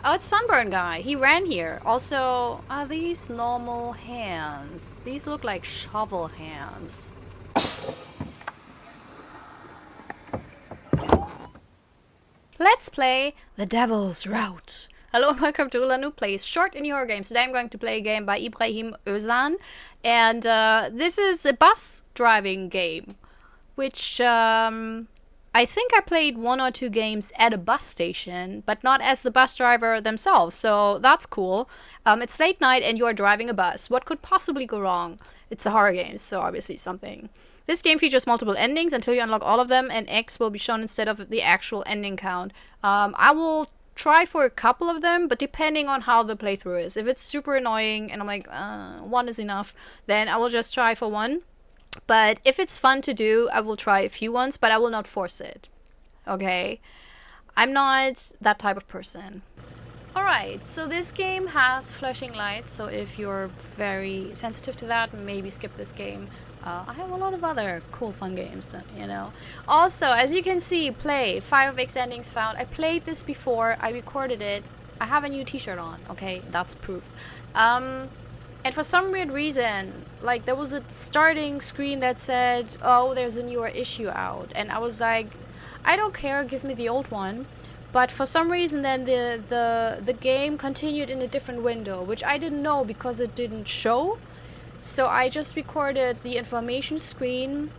Oh, it's Sunburn Guy. He ran here. Also, are these normal hands? These look like shovel hands. Let's play The Devil's Route. Hello and welcome to Ula Noob Plays Short in Your Games. Today I'm going to play a game by Ibrahim Özhan. And this is a bus driving game. Which, I think I played 1 or 2 games at a bus station, but not as the bus driver themselves, so that's cool. It's late night and you're driving a bus. What could possibly go wrong? It's a horror game, so obviously something. This game features multiple endings until you unlock all of them, and X will be shown instead of the actual ending count. I will try for a couple of them, but depending on how the playthrough is. If it's super annoying and I'm like, 1 is enough, then I will just try for 1. But if it's fun to do, I will try a few ones, but I will not force it. Okay? I'm not that type of person. Alright, so this game has flashing lights, so if you're very sensitive to that, maybe skip this game. I have a lot of other cool fun games, you know. Also, as you can see, play 5 of X endings found. I played this before, I recorded it. I have a new t-shirt on, okay? That's proof. And for some weird reason, like, there was a starting screen that said, oh, there's a newer issue out. And I was like, I don't care, give me the old one. But for some reason then the game continued in a different window, which I didn't know because it didn't show. So I just recorded the information screen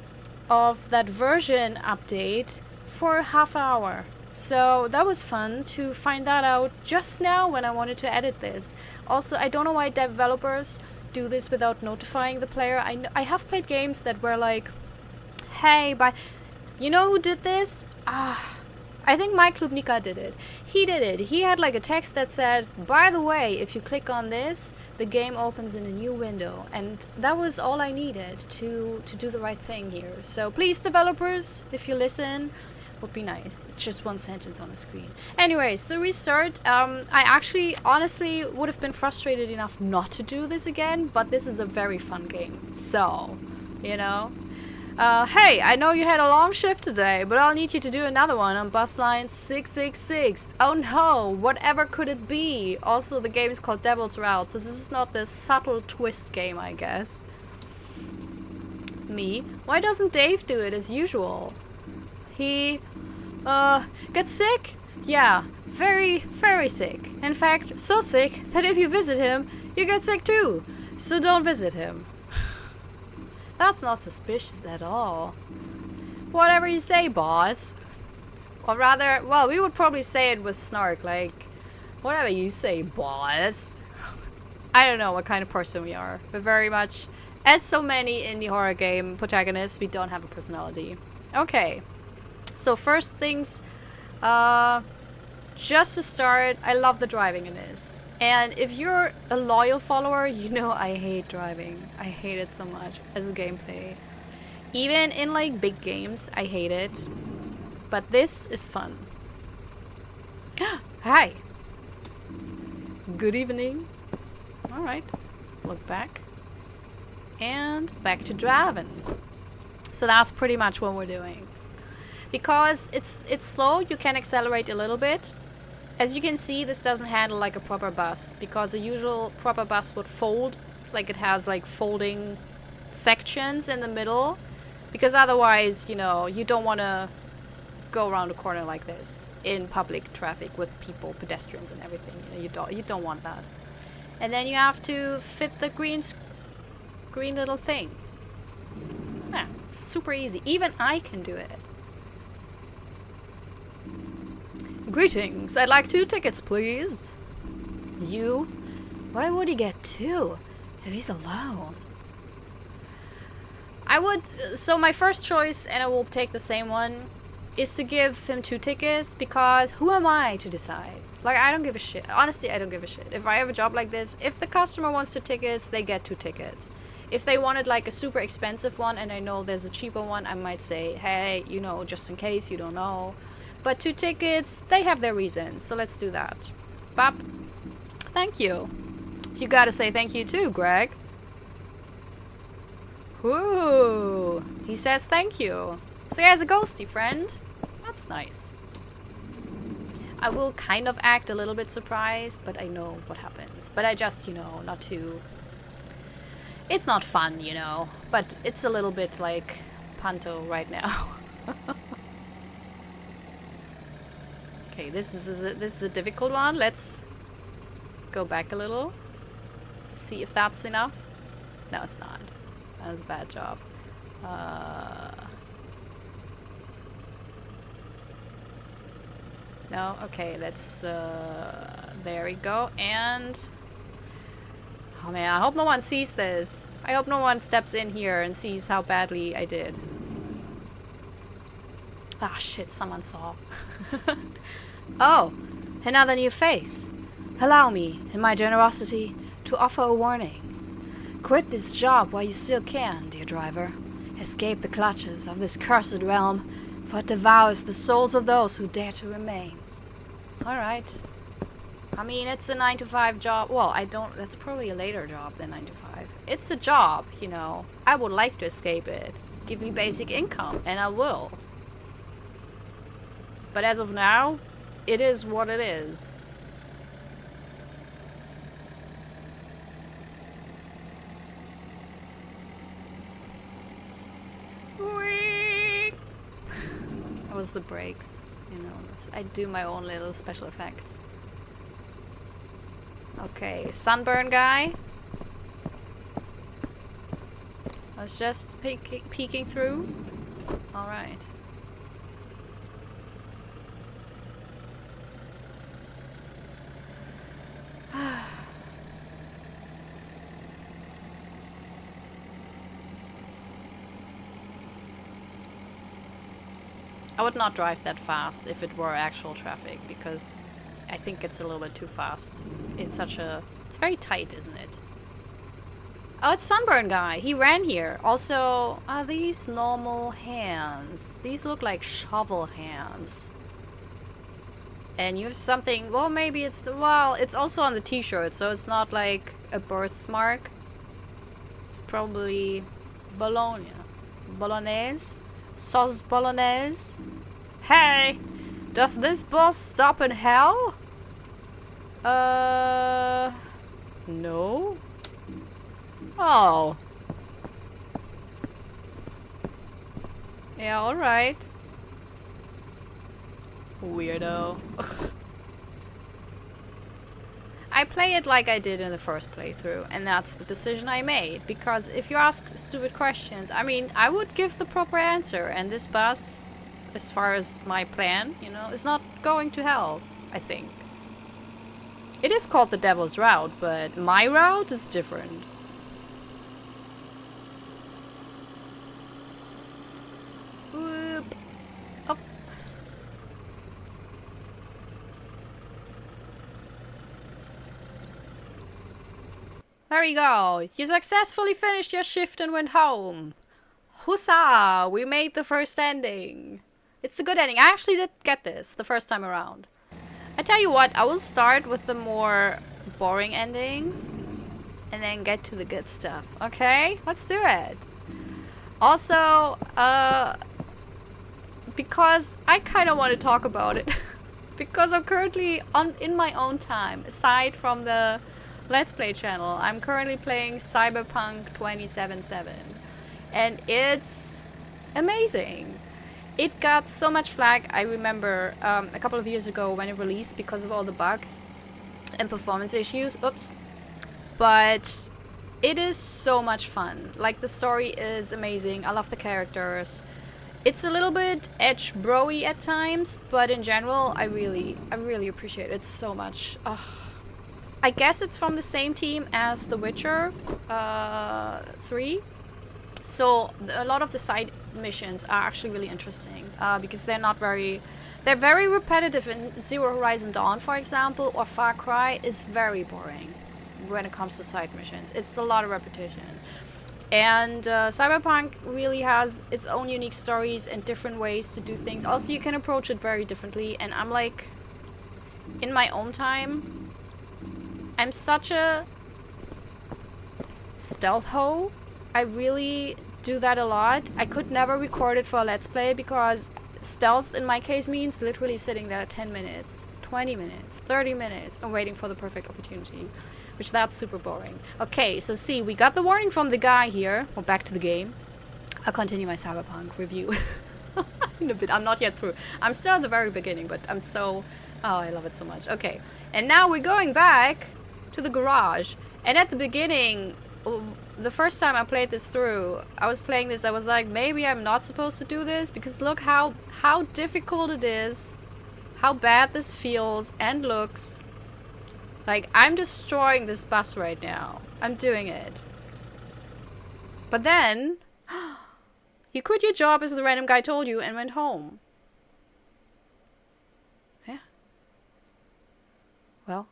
of that version update for half hour. So that was fun to find that out just now when I wanted to edit this. Also, I don't know why developers do this without notifying the player. I have played games that were like, hey, but you know who did this? I think Mike Klubnika did it. He did it. He had like a text that said, by the way, if you click on this, the game opens in a new window. And that was all I needed to do the right thing here. So please, developers, if you listen, would be nice. It's just 1 sentence on the screen. Anyway, so restart. I actually, honestly, would have been frustrated enough not to do this again, but this is a very fun game. So, you know. Hey, I know you had a long shift today, but I'll need you to do another one on bus line 666. Oh no, whatever could it be? Also, the game is called Devil's Route. This is not the subtle twist game, I guess. Me? Why doesn't Dave do it as usual? He, gets sick? Yeah, very, very sick. In fact, so sick that if you visit him, you get sick too. So don't visit him. That's not suspicious at all. Whatever you say, boss. Or rather, well, we would probably say it with snark, like, whatever you say, boss. I don't know what kind of person we are. But very much, as so many indie horror game protagonists, we don't have a personality. Okay. So first things, just to start, I love the driving in this. And if you're a loyal follower, you know I hate driving. I hate it so much as a gameplay. Even in like big games, I hate it. But this is fun. Hi. Good evening. Alright. Look back. And back to driving. So that's pretty much what we're doing. Because it's slow, you can accelerate a little bit. As you can see, this doesn't handle like a proper bus, because a usual proper bus would fold, like it has like folding sections in the middle, because otherwise, you know, you don't want to go around a corner like this in public traffic with people, pedestrians and everything. You know, you don't want that. And then you have to fit the green little thing. Yeah, it's super easy. Even I can do it. Greetings, I'd like 2 tickets, please. You? Why would he get 2 if he's alone? I would, so my first choice, and I will take the same one, is to give him 2 tickets, because who am I to decide? Like, I don't give a shit. Honestly, I don't give a shit. If I have a job like this, if the customer wants 2 tickets, they get 2 tickets. If they wanted like a super expensive one, and I know there's a cheaper one, I might say, hey, you know, just in case, you don't know. But 2 tickets, they have their reasons, so let's do that. Bop. Thank you. You gotta say thank you too, Greg. Ooh, he says thank you. So he has a ghosty friend. That's nice. I will kind of act a little bit surprised, but I know what happens. But I just, you know, not too... It's not fun, you know, but it's a little bit like panto right now. Okay, this is a difficult one. Let's go back a little. See if that's enough. No, it's not. That was a bad job. No, okay, let's, there we go, and... Oh man, I hope no one sees this. I hope no one steps in here and sees how badly I did. Ah, shit, someone saw. Oh, another new face. Allow me, in my generosity, to offer a warning. Quit this job while you still can, dear driver. Escape the clutches of this cursed realm, for it devours the souls of those who dare to remain. Alright. I mean, it's a 9-to-5 job. Well, that's probably a later job than 9-to-5. It's a job, you know. I would like to escape it. Give me basic income, and I will. But as of now, it is what it is. That was the brakes, you know. I do my own little special effects. Okay, sunburn guy. I was just peeking through. Alright. I would not drive that fast if it were actual traffic, because I think it's a little bit too fast. It's very tight, isn't it? Oh, it's Sunburn Guy. He ran here. Also, are these normal hands? These look like shovel hands. And you have something, well, maybe it's it's also on the t-shirt, so it's not like a birthmark. It's probably Bologna. Bolognese? Sauce Bolognese? Hey! Does this bus stop in hell? No? Oh. Yeah, alright. Weirdo. Ugh. I play it like I did in the first playthrough, and that's the decision I made. Because if you ask stupid questions, I mean, I would give the proper answer, and this bus, as far as my plan, you know, is not going to hell, I think. It is called the Devil's Route, but my route is different. Whoop. Up. There you go. You successfully finished your shift and went home. Huzzah! We made the first ending. It's a good ending. I actually did get this the first time around. I tell you what, I will start with the more boring endings and then get to the good stuff. Okay? Let's do it. Also, because I kind of want to talk about it. Because I'm currently in my own time, aside from the Let's Play channel, I'm currently playing Cyberpunk 2077. And it's amazing. It got so much flack, I remember, a couple of years ago when it released because of all the bugs and performance issues. Oops. But it is so much fun. Like, the story is amazing. I love the characters. It's a little bit edge-bro-y at times, but in general, I really appreciate it so much. Ugh. I guess it's from the same team as The Witcher 3. So a lot of the side missions are actually really interesting because they're very repetitive. In Zero Horizon Dawn, for example, or Far Cry is very boring when it comes to side missions. It's a lot of repetition. And Cyberpunk really has its own unique stories and different ways to do things. Also, you can approach it very differently. And I'm like, in my own time, I'm such a stealth hoe. I really do that a lot. I could never record it for a Let's Play because stealth in my case means literally sitting there 10 minutes, 20 minutes, 30 minutes. I'm waiting for the perfect opportunity. Which that's super boring. Okay, so see, we got the warning from the guy here. Well, back to the game. I'll continue my Cyberpunk review in a bit. I'm not yet through. I'm still at the very beginning, but I'm so... Oh, I love it so much. Okay, and now we're going back to the garage. And at the beginning, the first time I played this through, I was playing this, I was like, maybe I'm not supposed to do this, because look how difficult it is, how bad this feels and looks. Like, I'm destroying this bus right now. I'm doing it. But then, you quit your job as the random guy told you and went home. Yeah. Well.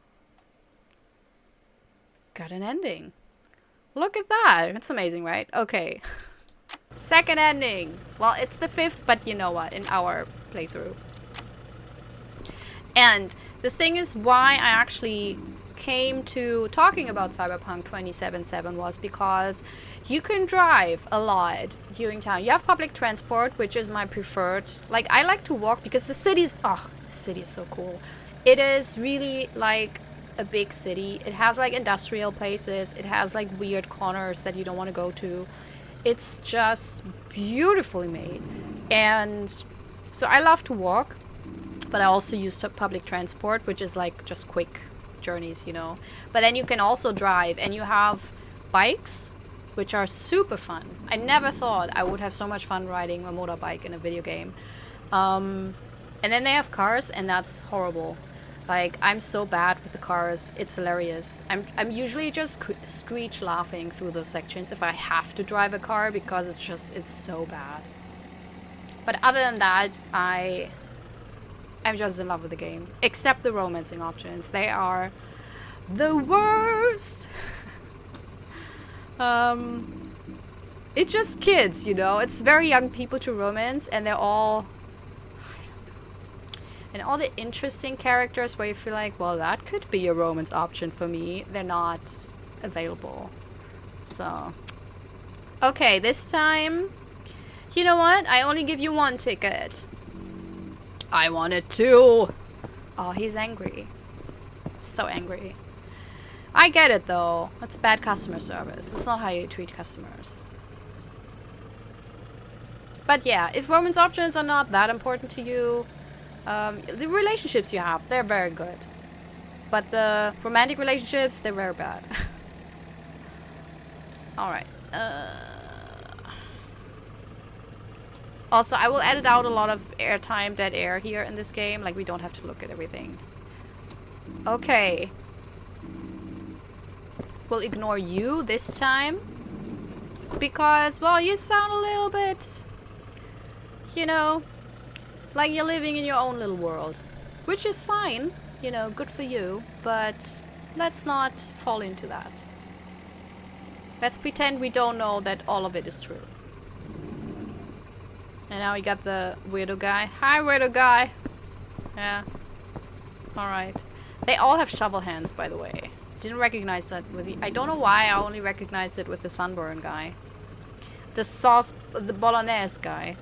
Got an ending. Look at that. It's amazing, right? Okay. Second ending. Well, it's the 5th, but you know what? In our playthrough. And the thing is, why I actually came to talking about Cyberpunk 2077 was because you can drive a lot during town. You have public transport, which is my preferred. Like, I like to walk because the city is so cool. It is really like a big city. It has like industrial places. It has like weird corners that you don't want to go to. It's just beautifully made. And so I love to walk. But I also use public transport, which is like just quick journeys, you know. But then you can also drive, and you have bikes, which are super fun. I never thought I would have so much fun riding a motorbike in a video game. And then they have cars, and that's horrible. Like, I'm so bad with the cars. It's hilarious. I'm usually just screech laughing through those sections if I have to drive a car, because it's so bad. But other than that, I'm just in love with the game. Except the romancing options. They are the worst. It's just kids, you know. It's very young people to romance, and they're all... And all the interesting characters where you feel like, well, that could be a romance option for me. They're not available. So... Okay, this time... You know what? I only give you 1 ticket. I wanted 2. Oh, he's angry. So angry. I get it, though. That's bad customer service. That's not how you treat customers. But yeah, if romance options are not that important to you, the relationships you have, they're very good. But the romantic relationships, they're very bad. Alright. Also, I will edit out a lot of airtime, dead air here in this game. Like, we don't have to look at everything. Okay. We'll ignore you this time. Because, well, you sound a little bit... You know... Like you're living in your own little world. Which is fine. You know, good for you. But let's not fall into that. Let's pretend we don't know that all of it is true. And now we got the weirdo guy. Hi, weirdo guy. Yeah. Alright. They all have shovel hands, by the way. Didn't recognize that with the... I don't know why I only recognized it with the sunburn guy. The sauce... The bolognese guy.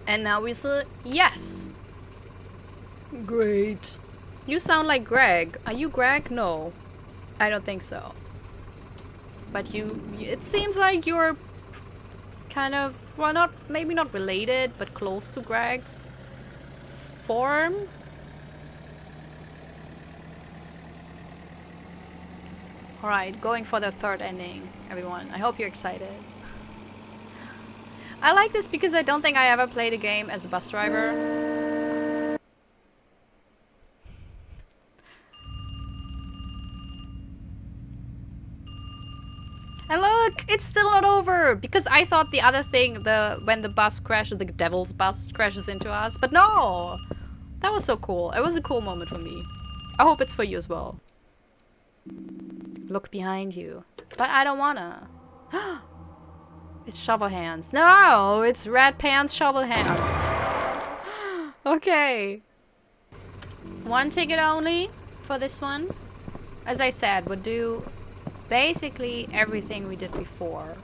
And now we say yes. Great. You sound like Greg. Are you Greg? No. I don't think so. But it seems like you're kind of, well, maybe not related, but close to Greg's form. Alright, going for the 3rd ending, everyone. I hope you're excited. I like this because I don't think I ever played a game as a bus driver. And look, it's still not over, because I thought the other thing, when the bus crashes, the devil's bus crashes into us, but no! That was so cool. It was a cool moment for me. I hope it's for you as well. Look behind you. But I don't wanna. It's shovel hands. No, it's red pants shovel hands. Okay. 1 ticket only for this one. As I said, we'll do basically everything we did before.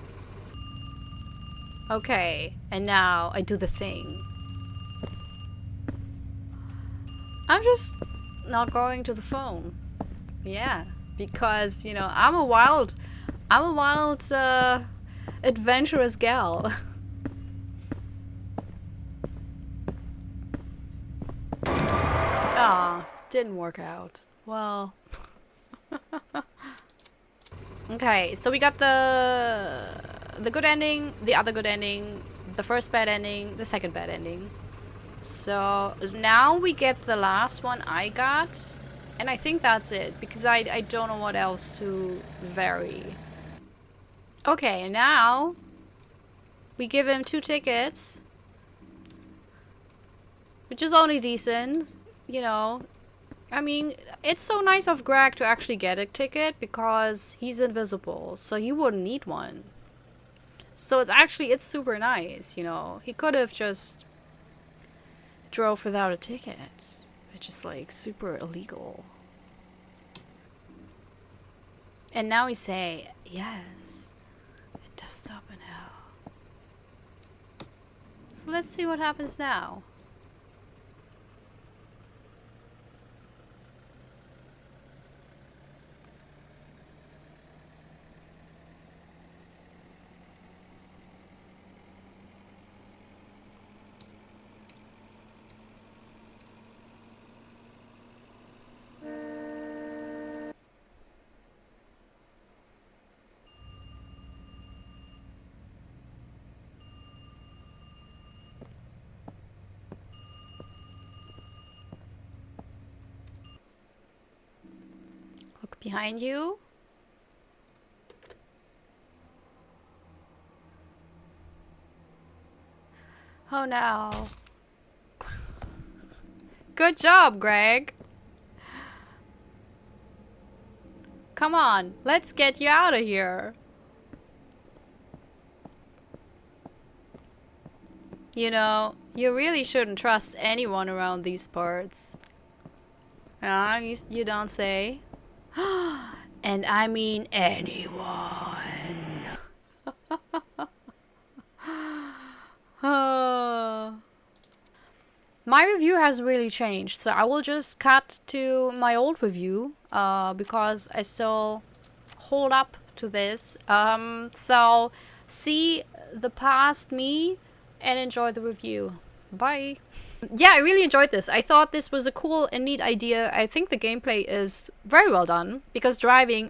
Okay, and now I do the thing. I'm just not going to the phone. Yeah, because, you know, I'm a wild, adventurous gal. Ah, didn't work out. Well. Okay, so we got the good ending, the other good ending, the first bad ending, the second bad ending. So now we get the last one I got, and I think that's it, because I don't know what else to vary. Okay, now we give him 2 tickets, which is only decent, you know. I mean, it's so nice of Greg to actually get a ticket because he's invisible, so he wouldn't need one. So it's super nice, you know. He could have just drove without a ticket, which is like super illegal. And now we say, yes, it does stop in hell. So let's see what happens now. Look behind you. Oh no. Good job, Greg. Come on, let's get you out of here. You know, you really shouldn't trust anyone around these parts. You don't say. And I mean anyone. My review has really changed, so I will just cut to my old review because I still hold up to this. So see the past me and enjoy the review. Bye. Yeah, I really enjoyed this. I thought this was a cool and neat idea. I think the gameplay is very well done because driving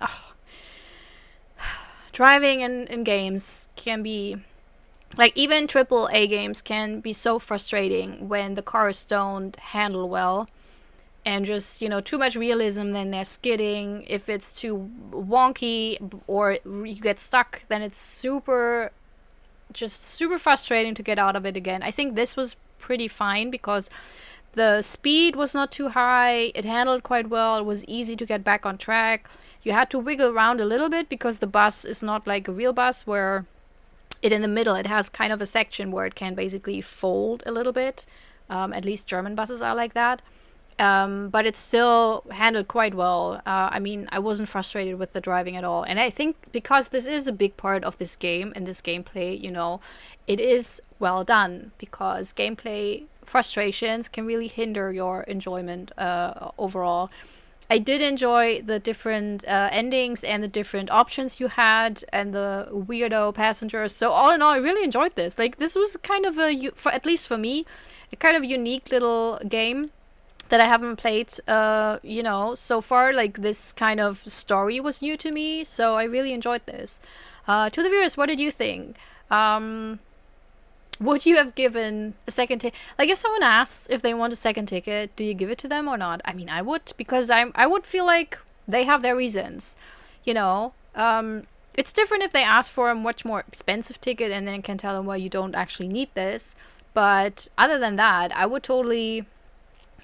in games can be, like, even AAA games can be so frustrating when the cars don't handle well and just, you know, too much realism, then they're skidding. If it's too wonky or you get stuck, then it's super frustrating to get out of it again. I think this was pretty fine because the speed was not too high, it handled quite well, it was easy to get back on track. You had to wiggle around a little bit because the bus is not like a real bus where in the middle it has kind of a section where it can basically fold a little bit. At least German buses are like that. But it still handled quite well. I mean, I wasn't frustrated with the driving at all. And I think because this is a big part of this game and this gameplay, you know, it is well done because gameplay frustrations can really hinder your enjoyment overall. I did enjoy the different endings and the different options you had and the weirdo passengers. So all in all, I really enjoyed this. Like, this was kind of at least for me, a kind of unique little game that I haven't played, you know, so far. Like, this kind of story was new to me, so I really enjoyed this. To the viewers, what did you think? Would you have given a second ticket? Like, if someone asks if they want a second ticket, do you give it to them or not? I mean, I would, because I would feel like they have their reasons, you know. It's different if they ask for a much more expensive ticket and then can tell them, well, you don't actually need this. But other than that, I would totally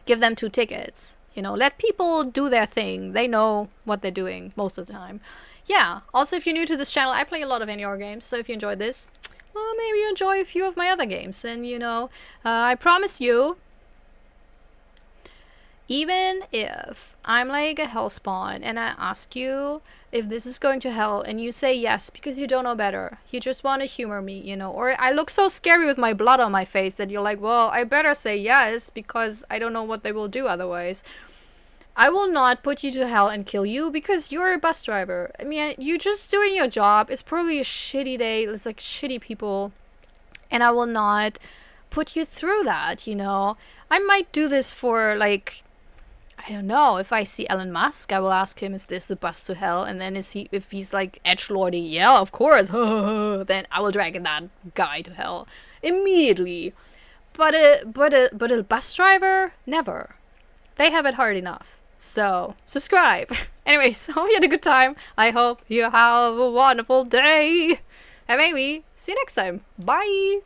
give them 2 tickets. You know, let people do their thing. They know what they're doing most of the time. Yeah. Also, if you're new to this channel, I play a lot of NER games. So if you enjoyed this, well, maybe you enjoy a few of my other games. And, you know, I promise you, Even if I'm like a hell spawn and I ask you if this is going to hell and you say yes because you don't know better, you just want to humor me, you know, or I look so scary with my blood on my face that you're like, well, I better say yes because I don't know what they will do otherwise. I will not put you to hell and kill you because you're a bus driver. I mean, you're just doing your job. It's probably a shitty day. It's like shitty people. And I will not put you through that, you know. I might do this for like, I don't know, if I see Elon Musk, I will ask him, is this the bus to hell? And then if he's like edgelordy, yeah, of course, then I will drag that guy to hell immediately. But a bus driver, never. They have it hard enough. So subscribe. Anyways, hope you had a good time. I hope you have a wonderful day. And maybe see you next time. Bye.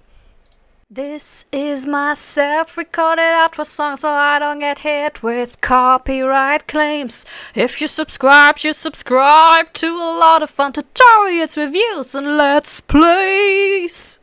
This is my self-recorded outro song so I don't get hit with copyright claims. If you subscribe to a lot of fun tutorials, reviews, and let's plays.